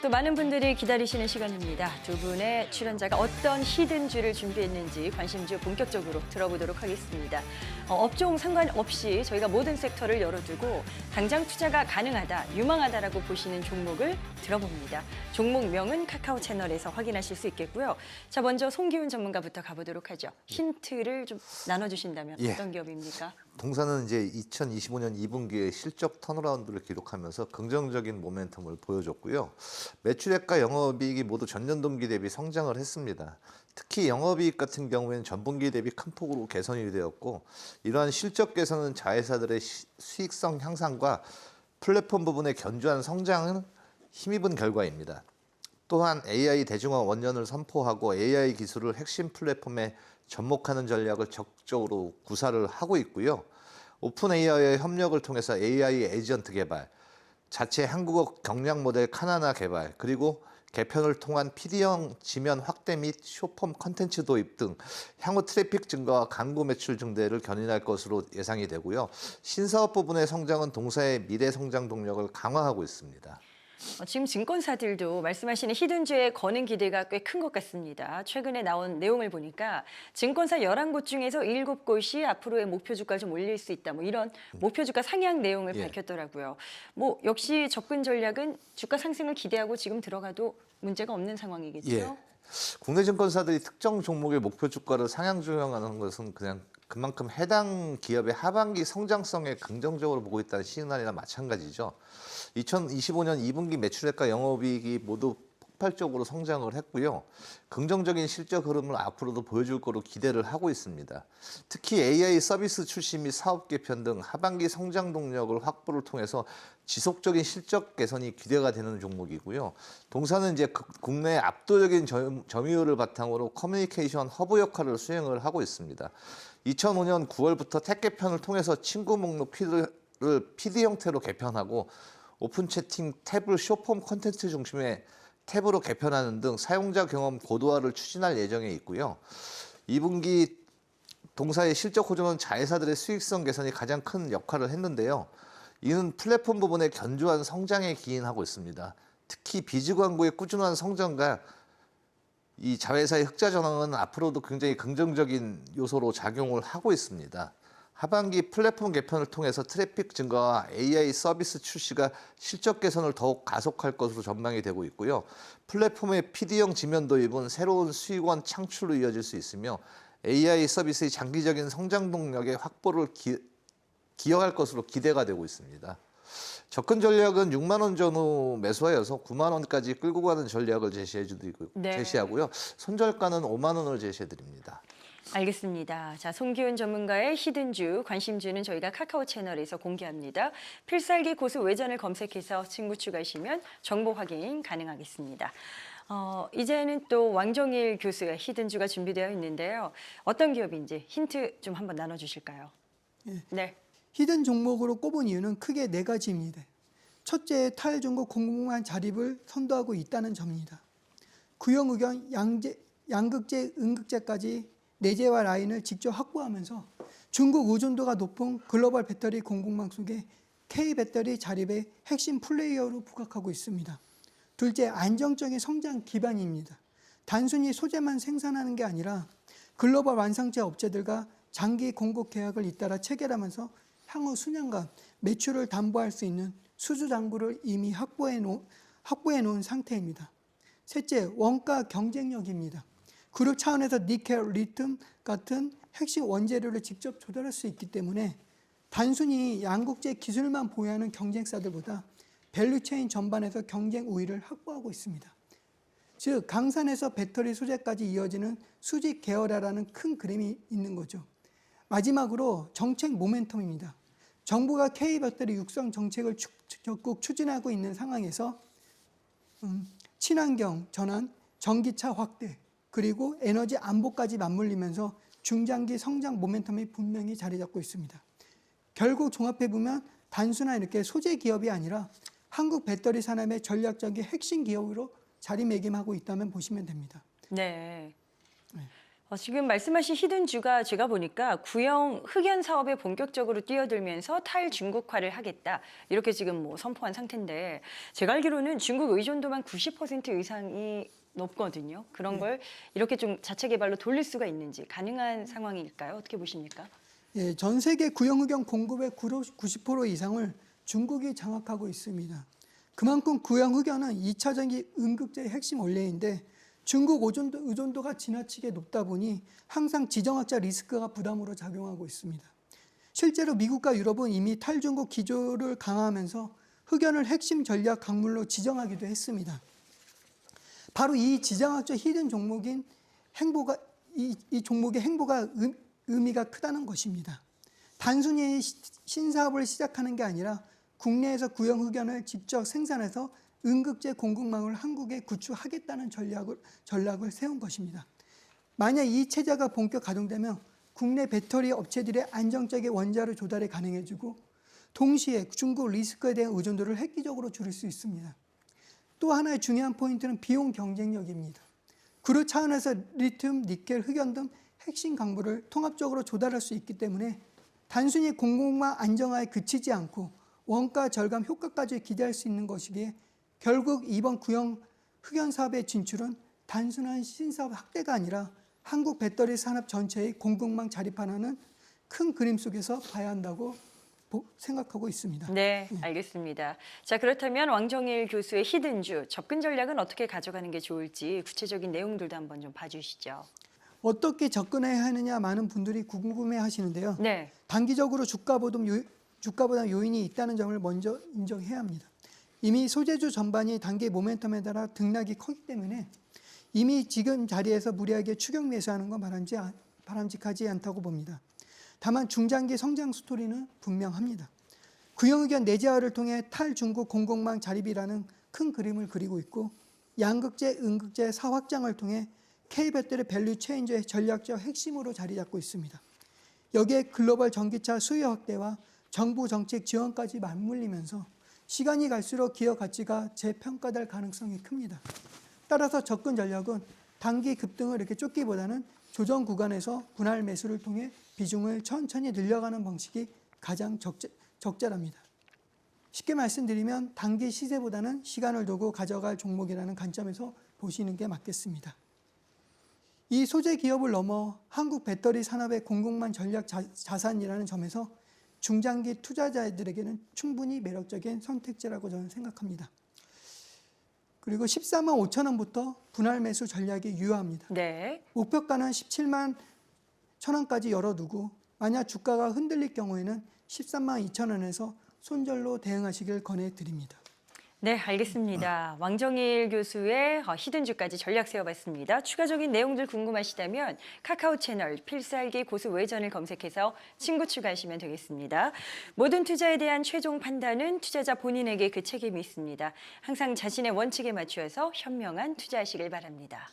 또 많은 분들이 기다리시는 시간입니다. 두 분의 출연자가 어떤 히든주를 준비했는지 관심주 본격적으로 들어보도록 하겠습니다. 업종 상관없이 저희가 모든 섹터를 열어두고 당장 투자가 가능하다, 유망하다라고 보시는 종목을 들어봅니다. 종목명은 카카오 채널에서 확인하실 수 있겠고요. 자, 먼저 송기훈 전문가부터 가보도록 하죠. 힌트를 좀 나눠주신다면 어떤 기업입니까? 동사는 이제 2025년 2분기에 실적 턴어라운드를 기록하면서 긍정적인 모멘텀을 보여줬고요. 매출액과 영업이익이 모두 전년 동기 대비 성장을 했습니다. 특히 영업이익 같은 경우에는 전분기 대비 큰 폭으로 개선이 되었고, 이러한 실적 개선은 자회사들의 수익성 향상과 플랫폼 부분의 견조한 성장은 힘입은 결과입니다. 또한 AI 대중화 원년을 선포하고 AI 기술을 핵심 플랫폼에 접목하는 전략을 적극적으로 구사를 하고 있고요. 오픈 AI의 협력을 통해서 AI 에이전트 개발, 자체 한국어 경량 모델 카나나 개발, 그리고 개편을 통한 PD형 지면 확대 및 쇼폼 컨텐츠 도입 등 향후 트래픽 증가와 광고 매출 증대를 견인할 것으로 예상이 되고요. 신사업 부분의 성장은 동사의 미래 성장 동력을 강화하고 있습니다. 지금 증권사들도 말씀하시는 히든주에 거는 기대가 꽤 큰 것 같습니다. 최근에 나온 내용을 보니까 증권사 11곳 중에서 7곳이 앞으로의 목표 주가를 좀 올릴 수 있다. 뭐 이런 목표 주가 상향 내용을 밝혔더라고요. 뭐 역시 접근 전략은 주가 상승을 기대하고 지금 들어가도 문제가 없는 상황이겠죠? 국내 증권사들이 특정 종목의 목표 주가를 상향 조정하는 것은 그냥 그만큼 해당 기업의 하반기 성장성에 긍정적으로 보고 있다는 시그널이나 마찬가지죠. 2025년 2분기 매출액과 영업이익이 모두 폭발적으로 성장을 했고요. 긍정적인 실적 흐름을 앞으로도 보여줄 거로 기대를 하고 있습니다. 특히 AI 서비스 출시 및 사업 개편 등 하반기 성장 동력을 확보를 통해서 지속적인 실적 개선이 기대가 되는 종목이고요. 동사는 이제 국내 압도적인 점유율을 바탕으로 커뮤니케이션 허브 역할을 수행을 하고 있습니다. 2005년 9월부터 탭 개편을 통해서 친구 목록 피드를 PD 형태로 개편하고 오픈 채팅 탭을 쇼폼 콘텐츠 중심의 탭으로 개편하는 등 사용자 경험 고도화를 추진할 예정에 있고요. 2분기 동사의 실적 호전은 자회사들의 수익성 개선이 가장 큰 역할을 했는데요. 이는 플랫폼 부분의 견조한 성장에 기인하고 있습니다. 특히 비즈 광고의 꾸준한 성장과 이 자회사의 흑자 전환은 앞으로도 굉장히 긍정적인 요소로 작용을 하고 있습니다. 하반기 플랫폼 개편을 통해서 트래픽 증가와 AI 서비스 출시가 실적 개선을 더욱 가속할 것으로 전망이 되고 있고요. 플랫폼의 PD형 지면 도입은 새로운 수익원 창출로 이어질 수 있으며 AI 서비스의 장기적인 성장 동력의 확보를 기여할 것으로 기대가 되고 있습니다. 접근 전략은 6만 원 전후 매수하여서 9만 원까지 끌고 가는 전략을 제시하고요. 손절가는 5만 원을 제시해 드립니다. 알겠습니다. 자, 송기훈 전문가의 히든주, 관심주는 저희가 카카오 채널에서 공개합니다. 필살기 고수 외전을 검색해서 친구 추가하시면 정보 확인 가능하겠습니다. 이제는 또 왕정일 교수의 히든주가 준비되어 있는데요. 어떤 기업인지 힌트 좀 한번 나눠주실까요? 네. 히든 종목으로 꼽은 이유는 크게 네 가지입니다. 첫째, 탈중국 공공만 자립을 선도하고 있다는 점입니다. 구형, 의견, 양극재, 음극재까지 내재화 라인을 직접 확보하면서 중국 의존도가 높은 글로벌 배터리 공급망 속에 K배터리 자립의 핵심 플레이어로 부각하고 있습니다. 둘째, 안정적인 성장 기반입니다. 단순히 소재만 생산하는 게 아니라 글로벌 완성체 업체들과 장기 공급 계약을 잇따라 체결하면서 향후 수년간 매출을 담보할 수 있는 수주 장부를 이미 확보해 놓은 상태입니다. 셋째, 원가 경쟁력입니다. 그룹 차원에서 니켈, 리튬 같은 핵심 원재료를 직접 조달할 수 있기 때문에 단순히 양극재 기술만 보유하는 경쟁사들보다 밸류체인 전반에서 경쟁 우위를 확보하고 있습니다. 즉, 강산에서 배터리 소재까지 이어지는 수직 계열화라는 큰 그림이 있는 거죠. 마지막으로 정책 모멘텀입니다. 정부가 K배터리 육성 정책을 적극 추진하고 있는 상황에서 친환경 전환, 전기차 확대, 그리고 에너지 안보까지 맞물리면서 중장기 성장 모멘텀이 분명히 자리 잡고 있습니다. 결국 종합해보면 단순한 이렇게 소재 기업이 아니라 한국 배터리 산업의 전략적인 핵심 기업으로 자리매김하고 있다면 보시면 됩니다. 네. 지금 말씀하신 히든주가 제가 보니까 구형 흑연 사업에 본격적으로 뛰어들면서 탈중국화를 하겠다. 이렇게 지금 뭐 선포한 상태인데 제가 알기로는 중국 의존도만 90% 이상이 높거든요. 그런 걸 이렇게 좀 자체 개발로 돌릴 수가 있는지 가능한 상황일까요? 어떻게 보십니까? 예, 전 세계 구형 흑연 공급의 90% 이상을 중국이 장악하고 있습니다. 그만큼 구형 흑연은 2차 전기 음극재의 핵심 원료인데 중국 의존도가 지나치게 높다 보니 항상 지정학적 리스크가 부담으로 작용하고 있습니다. 실제로 미국과 유럽은 이미 탈중국 기조를 강화하면서 흑연을 핵심 전략 강물로 지정하기도 했습니다. 바로 이 지정학적 히든 종목인 행보가 이 종목의 행보가 의미가 크다는 것입니다. 단순히 신사업을 시작하는 게 아니라 국내에서 구형 흑연을 직접 생산해서 음극재 공급망을 한국에 구축하겠다는 전략을 세운 것입니다. 만약 이 체제가 본격 가동되면 국내 배터리 업체들의 안정적인 원자로 조달이 가능해지고 동시에 중국 리스크에 대한 의존도를 획기적으로 줄일 수 있습니다. 또 하나의 중요한 포인트는 비용 경쟁력입니다. 그룹 차원에서 리튬, 니켈, 흑연 등 핵심 강물을 통합적으로 조달할 수 있기 때문에 단순히 공급망 안정화에 그치지 않고 원가 절감 효과까지 기대할 수 있는 것이기에 결국 이번 구형 흑연 사업의 진출은 단순한 신사업 확대가 아니라 한국 배터리 산업 전체의 공급망 자립하는 큰 그림 속에서 봐야 한다고 생각하고 있습니다. 네, 알겠습니다. 자, 그렇다면 왕정일 교수의 히든주 접근 전략은 어떻게 가져가는 게 좋을지 구체적인 내용들도 한번 좀 봐주시죠. 어떻게 접근해야 하느냐 많은 분들이 궁금해 하시는데요. 네. 단기적으로 주가 보다 요인이 있다는 점을 먼저 인정해야 합니다. 이미 소재주 전반이 단기 모멘텀에 따라 등락이 컸기 때문에 이미 지금 자리에서 무리하게 추격 매수하는 건 바람직하지 않다고 봅니다. 다만 중장기 성장 스토리는 분명합니다. 구형 흑연 내재화를 통해 탈중국 공급망 자립이라는 큰 그림을 그리고 있고 양극재, 음극재 사확장을 통해 K배터리 밸류 체인저의 전략적 핵심으로 자리 잡고 있습니다. 여기에 글로벌 전기차 수요 확대와 정부 정책 지원까지 맞물리면서 시간이 갈수록 기업 가치가 재평가될 가능성이 큽니다. 따라서 접근 전략은 단기 급등을 이렇게 쫓기보다는 조정 구간에서 분할 매수를 통해 비중을 천천히 늘려가는 방식이 가장 적절합니다. 쉽게 말씀드리면 단기 시세보다는 시간을 두고 가져갈 종목이라는 관점에서 보시는 게 맞겠습니다. 이 소재 기업을 넘어 한국 배터리 산업의 공급망 전략 자산이라는 점에서 중장기 투자자들에게는 충분히 매력적인 선택지라고 저는 생각합니다. 그리고 14만 5천 원부터 분할 매수 전략이 유효합니다. 네. 목표가는 17만 1천 원까지 열어두고 만약 주가가 흔들릴 경우에는 13만 2천 원에서 손절로 대응하시길 권해드립니다. 네, 알겠습니다. 왕정일 교수의 히든주까지 전략 세워봤습니다. 추가적인 내용들 궁금하시다면 카카오 채널 필살기 고수 외전을 검색해서 친구 추가하시면 되겠습니다. 모든 투자에 대한 최종 판단은 투자자 본인에게 그 책임이 있습니다. 항상 자신의 원칙에 맞추어서 현명한 투자하시길 바랍니다.